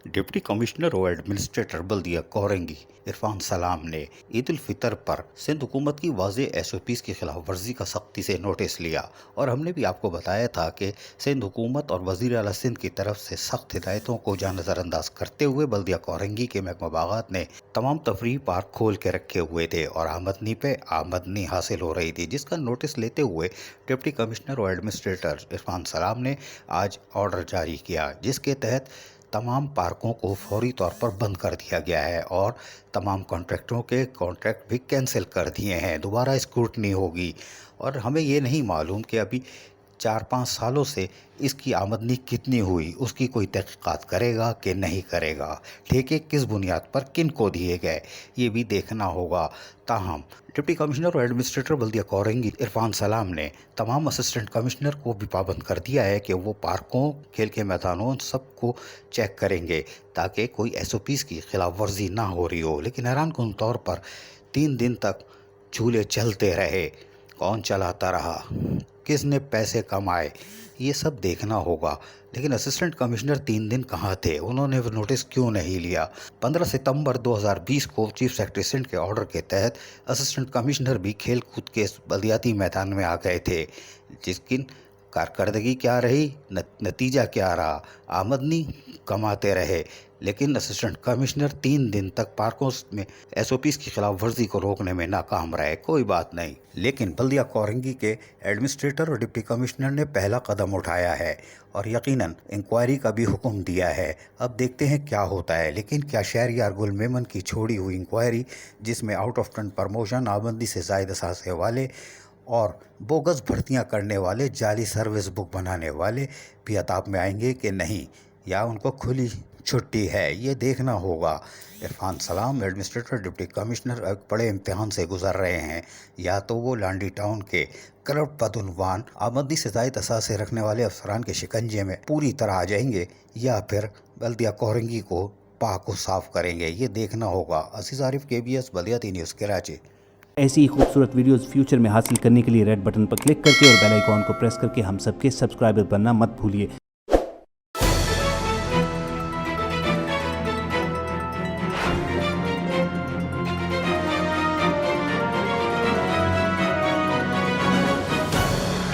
Deputy commissioner و ایڈمنسٹرٹر بلدیہ کورنگی عرفان سلام نے عید الفطر پر سندھ حکومت کی واضح SOPs کی خلاف ورزی کا سختی سے نوٹس لیا، اور ہم نے بھی آپ کو بتایا تھا کہ سندھ حکومت اور وزیر اعلیٰ سندھ کی طرف سے سخت ہدایتوں کو جا نظر انداز کرتے ہوئے بلدیہ کورنگی کے محکمہ باغات نے تمام تفریحی پارک کھول کے رکھے ہوئے تھے اور آمدنی پہ آمدنی حاصل ہو رہی تھی، جس کا نوٹس لیتے ہوئے ڈپٹی کمشنر و ایڈمنسٹریٹر عرفان سلام نے آج آرڈر جاری کیا، جس کے تحت تمام پارکوں کو فوری طور پر بند کر دیا گیا ہے اور تمام کانٹریکٹروں کے کانٹریکٹ بھی کینسل کر دیے ہیں۔ دوبارہ اسکروٹنی ہوگی، اور ہمیں یہ نہیں معلوم کہ ابھی 4-5 سالوں سے اس کی آمدنی کتنی ہوئی، اس کی کوئی تحقیقات کرے گا کہ نہیں کرے گا، ٹھیکے کس بنیاد پر کن کو دیے گئے، یہ بھی دیکھنا ہوگا۔ تاہم ڈپٹی کمشنر اور ایڈمنسٹریٹر بلدیہ کورنگی عرفان سلام نے تمام اسسٹنٹ کمشنر کو بھی پابند کر دیا ہے کہ وہ پارکوں، کھیل کے میدانوں سب کو چیک کریں گے تاکہ کوئی SOPs کی خلاف ورزی نہ ہو رہی ہو۔ لیکن حیران کن طور پر 3 دن تک جھولے چلتے رہے، کون چلاتا رہا، کس نے پیسے کمائے، یہ سب دیکھنا ہوگا۔ لیکن اسسٹنٹ کمشنر 3 دن کہاں تھے، انہوں نے نوٹس کیوں نہیں لیا؟ 15 ستمبر 2020 کو چیف سیکرٹری سندھ کے آرڈر کے تحت اسسٹنٹ کمشنر بھی کھیل کود کے بلدیاتی میدان میں آ گئے تھے، جس کی کارکردگی کیا رہی، نتیجہ کیا رہا؟ آمدنی کماتے رہے، لیکن اسسٹنٹ کمشنر 3 دن تک پارکوں میں SOPs کی خلاف ورزی کو روکنے میں ناکام رہے۔ کوئی بات نہیں، لیکن بلدیہ کورنگی کے ایڈمنسٹریٹر اور ڈپٹی کمشنر نے پہلا قدم اٹھایا ہے اور یقیناً انکوائری کا بھی حکم دیا ہے۔ اب دیکھتے ہیں کیا ہوتا ہے۔ لیکن کیا شہریار گل میمن کی چھوڑی ہوئی انکوائری، جس میں آؤٹ آف ٹرن پروموشن، آمدنی سے زائد اثاثے والے اور بوگس بھرتیاں کرنے والے، جعلی سروس بک بنانے والے بھی عطاب میں آئیں گے کہ نہیں، یا ان کو کھلی چھٹی ہے، یہ دیکھنا ہوگا۔ عرفان سلام ایڈمنسٹریٹر ڈپٹی کمشنر ایک بڑے امتحان سے گزر رہے ہیں، یا تو وہ لانڈی ٹاؤن کے کرپٹ بدعنوان، آمدنی سے زائد اثاثے رکھنے والے افسران کے شکنجے میں پوری طرح آ جائیں گے، یا پھر بلدیہ کورنگی کو پاک و صاف کریں گے، یہ دیکھنا ہوگا۔ عزیز عارف KBS بلدیاتی نیوز کراچی۔ ایسی ہی خوبصورت ویڈیوز فیوچر میں حاصل کرنے کے لیے ریڈ بٹن پر کلک کر کے اور بیل آئیکن کو پریس کر کے ہم سب کے سبسکرائبر بننا مت بھولیے۔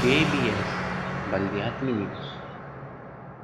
KBS بلدیاتی نیوز۔